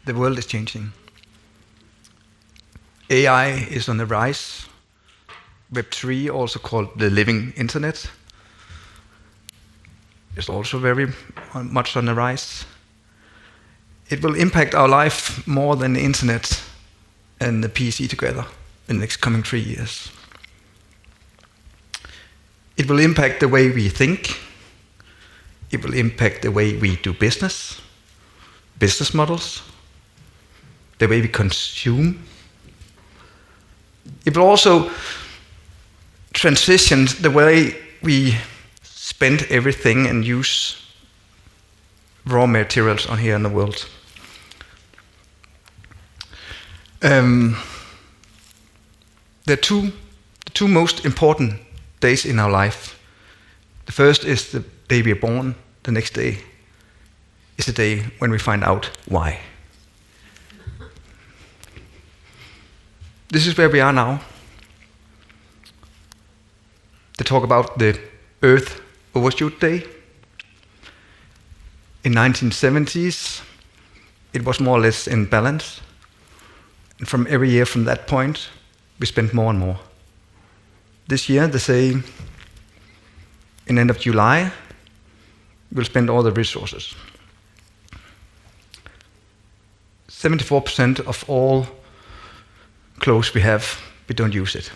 The world is changing. AI is on the rise. Web3, also called the living internet, is also very much on the rise. It will impact our life more than the internet and the PC together in the next coming 3 years. It will impact the way we think. It will impact the way we do business models, the way we consume. It will also transition the way we spend everything and use raw materials on here in the world. The two most important days in our life. The first is the day we are born. The next day is the day when we find out why. This is where we are now. They talk about the Earth Overshoot Day. In 1970s, it was more or less in balance. And from every year from that point, we spent more and more. This year, they say, in end of July, we'll spend all the resources. 74% of all clothes we have, we don't use it.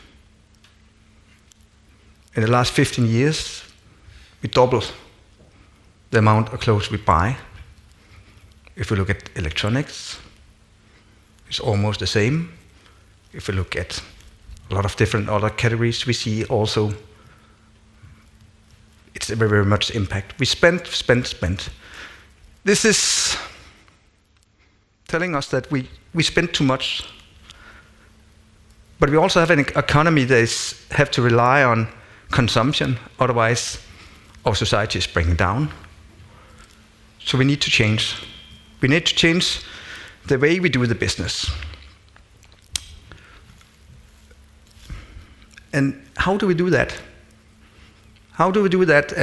In the last 15 years, we doubled the amount of clothes we buy. If we look at electronics, it's almost the same. If we look at a lot of different other categories, we see also it's a very, very much impact. We spend. This is telling us that we spend too much, but we also have an economy that have to rely on consumption, otherwise our society is breaking down. So we need to change. We need to change the way we do the business. And how do we do that? How do we do that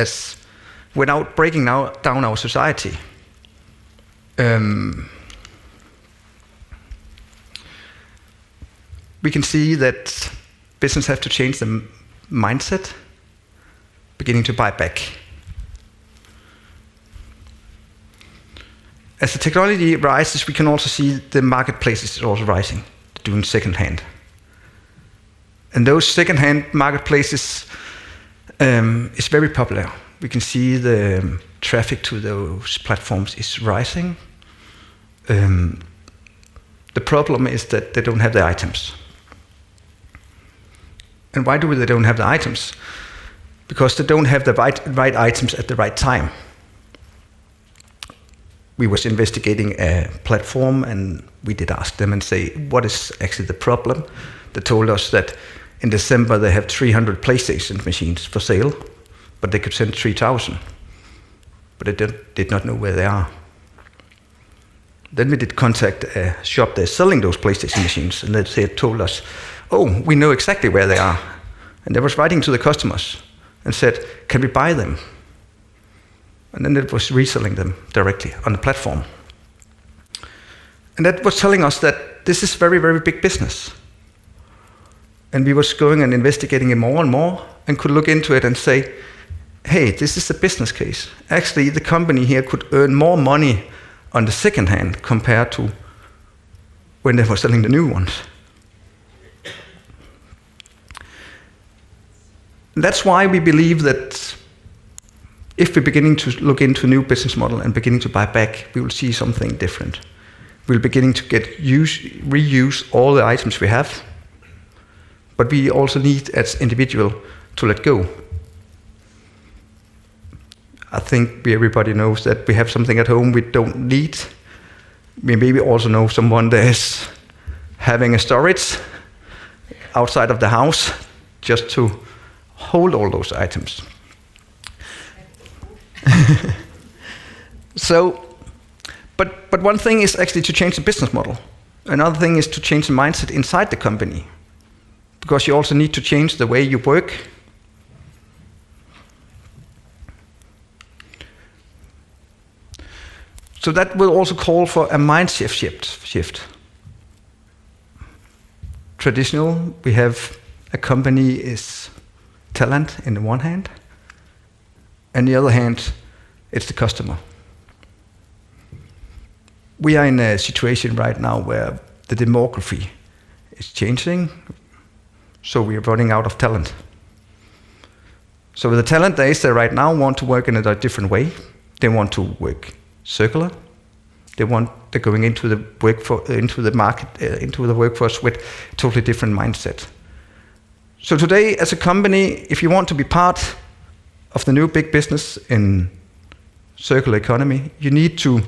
without breaking down our society? We can see that business have to change the mindset, beginning to buy back. As the technology rises, we can also see the marketplaces are also rising, doing second-hand. And those second-hand marketplaces is very popular. We can see the traffic to those platforms is rising. The problem is that they don't have the items. And why do they don't have the items? Because they don't have the right items at the right time. We was investigating a platform and we did ask them and say, what is actually the problem? They told us that in December they have 300 PlayStation machines for sale, but they could send 3,000. But they did not know where they are. Then we did contact a shop that's selling those PlayStation machines, and they told us, oh, we know exactly where they are. And they was writing to the customers and said, can we buy them? And then it was reselling them directly on the platform. And that was telling us that this is very, very big business. And we was going and investigating it more and more and could look into it and say, hey, this is a business case. Actually, the company here could earn more money on the second hand compared to when they were selling the new ones. That's why we believe that if we're beginning to look into a new business model and beginning to buy back, we will see something different. We're beginning to reuse all the items we have, but we also need, as individual, to let go. I think everybody knows that we have something at home we don't need. We maybe also know someone that is having a storage outside of the house just to hold all those items. But one thing is actually to change the business model. Another thing is to change the mindset inside the company, because you also need to change the way you work. So that will also call for a mindset shift. Traditional, we have a company is talent in the one hand, and the other hand, it's the customer. We are in a situation right now where the demography is changing, so we are running out of talent. So the talent that is there right now want to work in a different way. They want to work circular. They're going into the workforce with a totally different mindset. So today, as a company, if you want to be part of the new big business in circular economy, you need to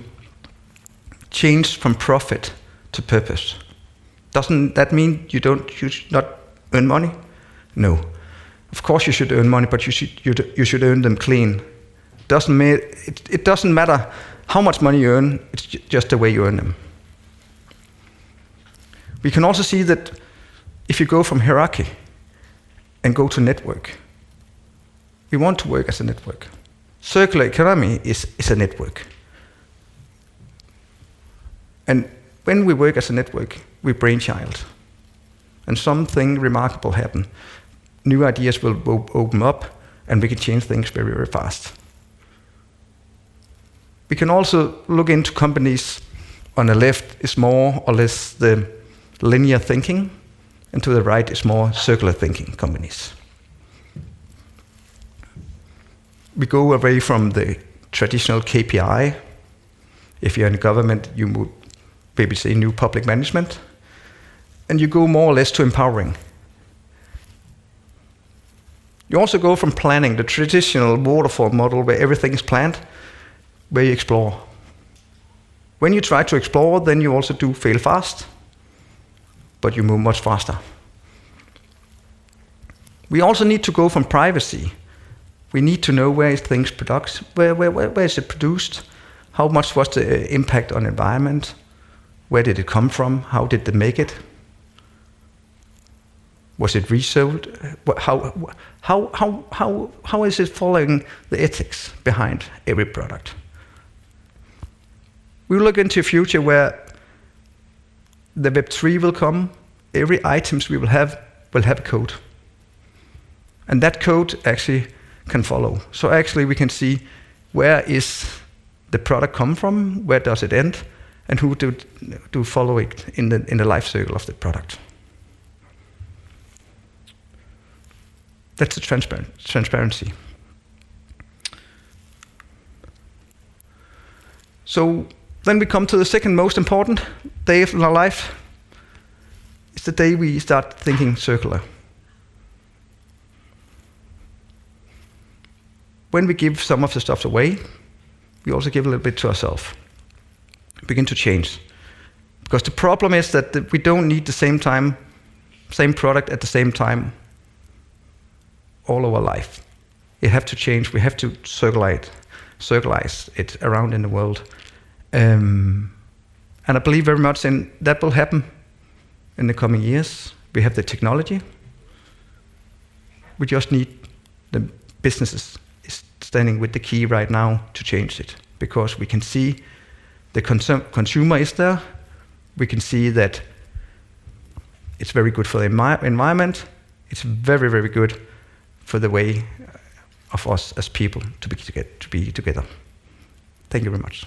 change from profit to purpose. Doesn't that mean you should not earn money? No. Of course you should earn money, but you should earn them clean. It doesn't matter how much money you earn, it's just the way you earn them. We can also see that if you go from hierarchy and go to network, we want to work as a network. Circular economy is a network. And when we work as a network, we brainchild. And something remarkable happen. New ideas will open up, and we can change things very, very fast. We can also look into companies on the left is more or less the linear thinking, and to the right is more circular thinking companies. We go away from the traditional KPI. If you're in government, you would maybe say new public management, and you go more or less to empowering. You also go from planning, the traditional waterfall model where everything is planned, where you explore. When you try to explore, then you also do fail fast, but you move much faster. We also need to go from privacy. We need to know where is things produced, where is it produced, how much was the impact on environment, where did it come from, how did they make it, was it resold, how is it following the ethics behind every product. We will look into a future where the Web3 will come. Every items we will have a code. And that code actually can follow. So actually we can see where is the product come from, where does it end, and who do follow it in the life cycle of the product. That's the transparency. So then we come to the second most important day of our life. It's the day we start thinking circular. When we give some of the stuff away, we also give a little bit to ourselves. Begin to change. Because the problem is that we don't need the same product at the same time all our life. You have to change, we have to circularize it around in the world. And I believe very much in that will happen in the coming years. We have the technology. We just need the businesses standing with the key right now to change it, because we can see the consumer is there. We can see that it's very good for the environment. It's very, very good for the way of us as people to be together. Thank you very much.